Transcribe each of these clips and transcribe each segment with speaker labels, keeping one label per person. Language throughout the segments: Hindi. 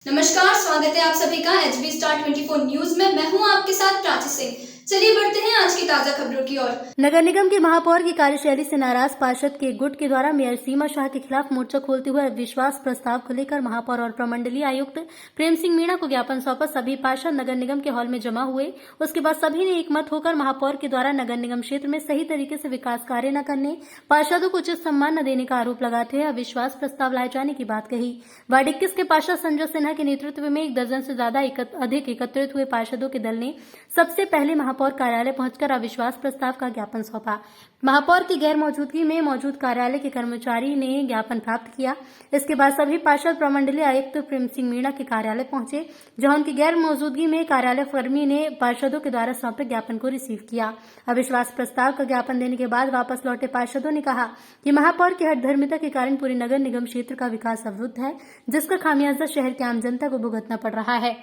Speaker 1: नमस्कार, स्वागत है आप सभी का एचबी स्टार 24 न्यूज में। मैं हूं आपके साथ प्राची सिंह। चलिए बढ़ते हैं आज की ताजा खबरों की ओर।
Speaker 2: नगर निगम के महापौर की कार्यशैली से नाराज पार्षद के गुट के द्वारा मेयर सीमा शाह के खिलाफ मोर्चा खोलते हुए अविश्वास प्रस्ताव को लेकर महापौर और प्रमंडलीय आयुक्त प्रेम सिंह मीणा को ज्ञापन सौंपा। सभी पार्षद नगर निगम के हॉल में जमा हुए। उसके बाद सभी ने एकमत होकर महापौर के द्वारा नगर निगम क्षेत्र में सही तरीके से विकास कार्य न करने, पार्षदों को उचित सम्मान न देने का आरोप लगाते हुए अविश्वास प्रस्ताव लाए जाने की बात कही। वार्ड 21 के पार्षद संजय सिन्हा के नेतृत्व में 1 दर्जन से ज्यादा अधिक एकत्रित हुए पार्षदों के दल ने सबसे पहले महापौर कार्यालय पहुंचकर अविश्वास प्रस्ताव का ज्ञापन सौंपा। महापौर की गैर मौजूदगी में मौजूद कार्यालय के कर्मचारी ने ज्ञापन प्राप्त किया। इसके बाद सभी पार्षद प्रमंडलीय आयुक्त प्रेम सिंह मीणा के कार्यालय पहुंचे, जहां उनकी गैर मौजूदगी में कार्यालय कर्मी ने पार्षदों के द्वारा सौंपे ज्ञापन को रिसीव किया। अविश्वास प्रस्ताव का ज्ञापन देने के बाद वापस लौटे पार्षदों ने कहा कि महापौर की हठधर्मिता के कारण पूरे नगर निगम क्षेत्र का विकास अवरुद्ध है, जिसका खामियाजा शहर की आम जनता को भुगतना पड़ रहा है।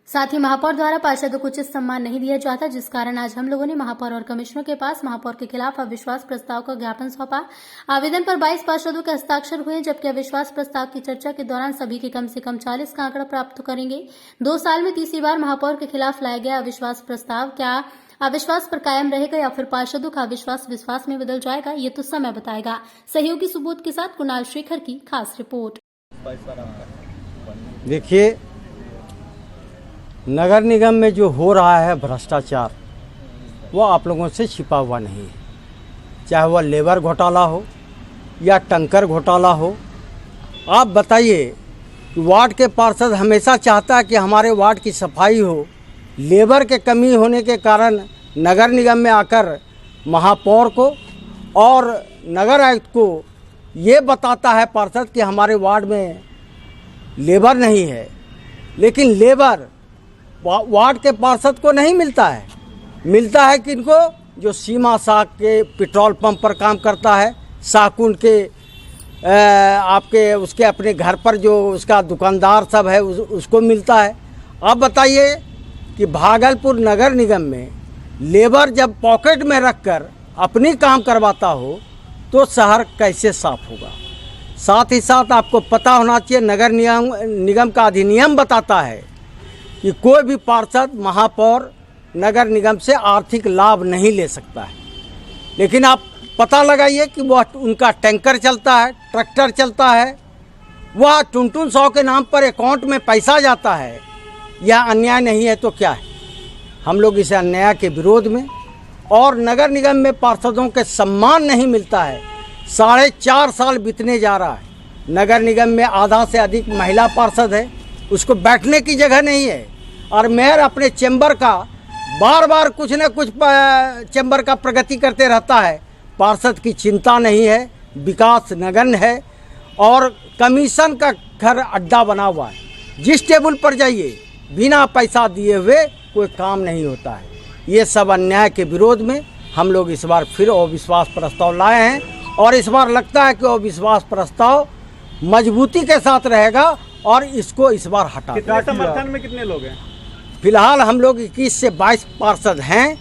Speaker 2: साथ ही महापौर द्वारा पार्षदों को उचित सम्मान नहीं दिया जाता, जिस कारण आज हम लोगों ने महापौर और कमिश्नर के पास महापौर के खिलाफ अविश्वास प्रस्ताव का ज्ञापन सौंपा। आवेदन पर 22 पार्षदों के हस्ताक्षर हुए, जबकि अविश्वास प्रस्ताव की चर्चा के दौरान सभी के कम से कम 40 का आंकड़ा प्राप्त करेंगे। 2 साल में तीसरी बार महापौर के खिलाफ लाया गया अविश्वास प्रस्ताव क्या अविश्वास पर कायम रहेगा या फिर पार्षदों का अविश्वास विश्वास में बदल जाएगा, ये तो समय बताएगा। सहयोगी सुबोध के साथ कुणाल शेखर की खास रिपोर्ट।
Speaker 3: देखिए, नगर निगम में जो हो रहा है भ्रष्टाचार, वो आप लोगों से छिपा हुआ नहीं है। चाहे वह लेबर घोटाला हो या टंकर घोटाला हो। आप बताइए कि वार्ड के पार्षद हमेशा चाहता है कि हमारे वार्ड की सफाई हो। लेबर के कमी होने के कारण नगर निगम में आकर महापौर को और नगर आयुक्त को ये बताता है पार्षद कि हमारे वार्ड में लेबर नहीं है, लेकिन लेबर वार्ड के पार्षद को नहीं मिलता है। मिलता है किनको? जो सीमा शाह के पेट्रोल पंप पर काम करता है, शाहकुंड के आपके उसके अपने घर पर जो उसका दुकानदार सब है उसको मिलता है। अब बताइए कि भागलपुर नगर निगम में लेबर जब पॉकेट में रखकर अपनी काम करवाता हो तो शहर कैसे साफ होगा। साथ ही साथ आपको पता होना चाहिए, नगर निगम का अधिनियम बताता है कि कोई भी पार्षद महापौर नगर निगम से आर्थिक लाभ नहीं ले सकता है। लेकिन आप पता लगाइए कि वह उनका टैंकर चलता है, ट्रैक्टर चलता है, वह टुनटुन 100 के नाम पर अकाउंट में पैसा जाता है। यह अन्याय नहीं है तो क्या है? हम लोग इस अन्याय के विरोध में, और नगर निगम में पार्षदों के सम्मान नहीं मिलता है। 4.5 साल बीतने जा रहा है। नगर निगम में आधा से अधिक महिला पार्षद है, उसको बैठने की जगह नहीं है। और मेयर अपने चैम्बर का बार बार कुछ न कुछ चैम्बर का प्रगति करते रहता है। पार्षद की चिंता नहीं है, विकास नगण्य है और कमीशन का घर अड्डा बना हुआ है। जिस टेबल पर जाइए बिना पैसा दिए हुए कोई काम नहीं होता है। ये सब अन्याय के विरोध में हम लोग इस बार फिर अविश्वास प्रस्ताव लाए हैं, और इस बार लगता है कि अविश्वास प्रस्ताव मजबूती के साथ रहेगा और इसको इस बार हटा दें।
Speaker 4: कितना समर्थन में कितने लोग हैं?
Speaker 3: फिलहाल हम लोग 21 से 22 पार्षद हैं।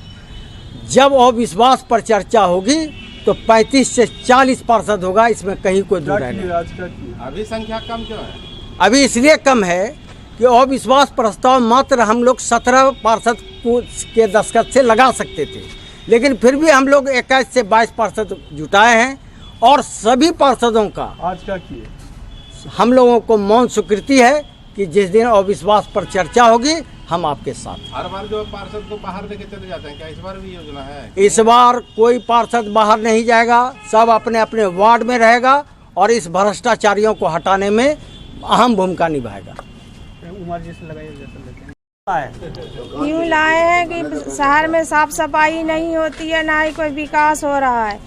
Speaker 3: जब अविश्वास पर चर्चा होगी तो 35 से 40 पार्षद होगा, इसमें कहीं कोई दो राय नहीं।
Speaker 4: अभी संख्या कम क्यों है?
Speaker 3: अभी इसलिए कम है कि अविश्वास प्रस्ताव मात्र हम लोग 17 पार्षद के दस्तखत से लगा सकते थे, लेकिन फिर भी हम लोग 21 से 22 पार्षद जुटाए हैं। और सभी पार्षदों का
Speaker 4: आज क्या किए?
Speaker 3: हम लोगों को मौन स्वीकृति है कि जिस दिन अविश्वास पर चर्चा होगी हम आपके साथ।
Speaker 4: हर बार जो पार्षद को बाहर लेके चले जाते हैं, क्या इस बार भी योजना है?
Speaker 3: इस बार कोई पार्षद बाहर नहीं जाएगा, सब अपने अपने वार्ड में रहेगा और इस भ्रष्टाचारियों को हटाने में अहम भूमिका निभाएगा।
Speaker 4: उमर जी से लगाइए जैसे
Speaker 5: यूँ लाए हैं कि शहर में साफ सफाई नहीं होती है, ना ही कोई विकास हो रहा है,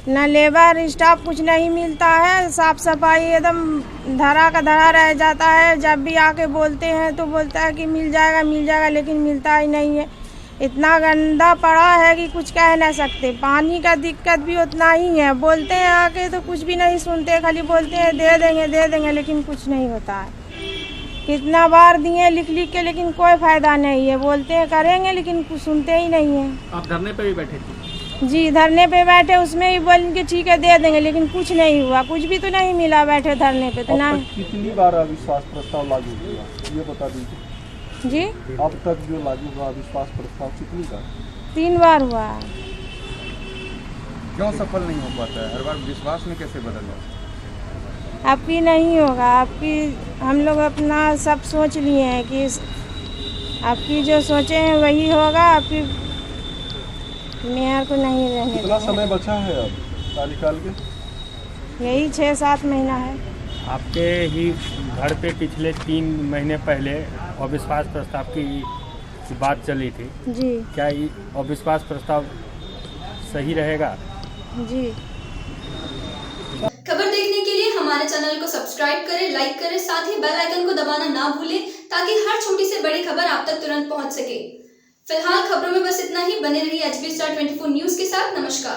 Speaker 5: न लेबर स्टाफ कुछ नहीं मिलता है। साफ सफाई एकदम धरा का धरा रह जाता है। जब भी आके बोलते हैं तो बोलता है कि मिल जाएगा, लेकिन मिलता ही नहीं है। इतना गंदा पड़ा है कि कुछ कह नहीं सकते। पानी का दिक्कत भी उतना ही है। बोलते हैं आके तो कुछ भी नहीं सुनते, खाली बोलते हैं दे देंगे, लेकिन कुछ नहीं होता है। कितना बार दिए लिख के, लेकिन कोई फायदा नहीं है। बोलते हैं करेंगे, लेकिन कुछ सुनते ही नहीं है।
Speaker 4: आप धरने पे भी बैठे थे?
Speaker 5: जी धरने पे बैठे, उसमें ही बोल के ठीक है दे देंगे, लेकिन कुछ नहीं हुआ, कुछ भी तो नहीं मिला। बैठे धरने पे तो ना।
Speaker 6: कितनी बार अविश्वास प्रस्ताव लागू हुआ ये बता दीजिए।
Speaker 5: जी
Speaker 6: अब तक जो लागू हुआ अविश्वास प्रस्ताव कितनी बार?
Speaker 5: 3 बार हुआ।
Speaker 7: क्यों सफल नहीं हो पाता है? हर बार विश्वास में कैसे बदल जाता है?
Speaker 5: आपकी नहीं होगा, आपकी हम लोग अपना सब सोच लिए हैं कि आपकी जो सोचे हैं वही होगा। आपकी मेयर को नहीं रहने
Speaker 6: कितना
Speaker 5: देंगे।
Speaker 6: समय बचा है अब कार्यकाल के?
Speaker 5: यही 6-7 महीना है।
Speaker 8: आपके ही घर पे पिछले 3 महीने पहले अविश्वास प्रस्ताव की बात चली थी।
Speaker 5: जी
Speaker 8: क्या ये अविश्वास प्रस्ताव सही रहेगा?
Speaker 5: जी।
Speaker 1: खबर देखने के लिए हमारे चैनल को सब्सक्राइब करें, लाइक करें, साथ ही बेल आइकन को दबाना ना भूलें ताकि हर छोटी से बड़ी खबर आप तक तुरंत पहुंच सके। फिलहाल खबरों में बस इतना ही। बने रहिए HB Star 24 न्यूज के साथ। नमस्कार।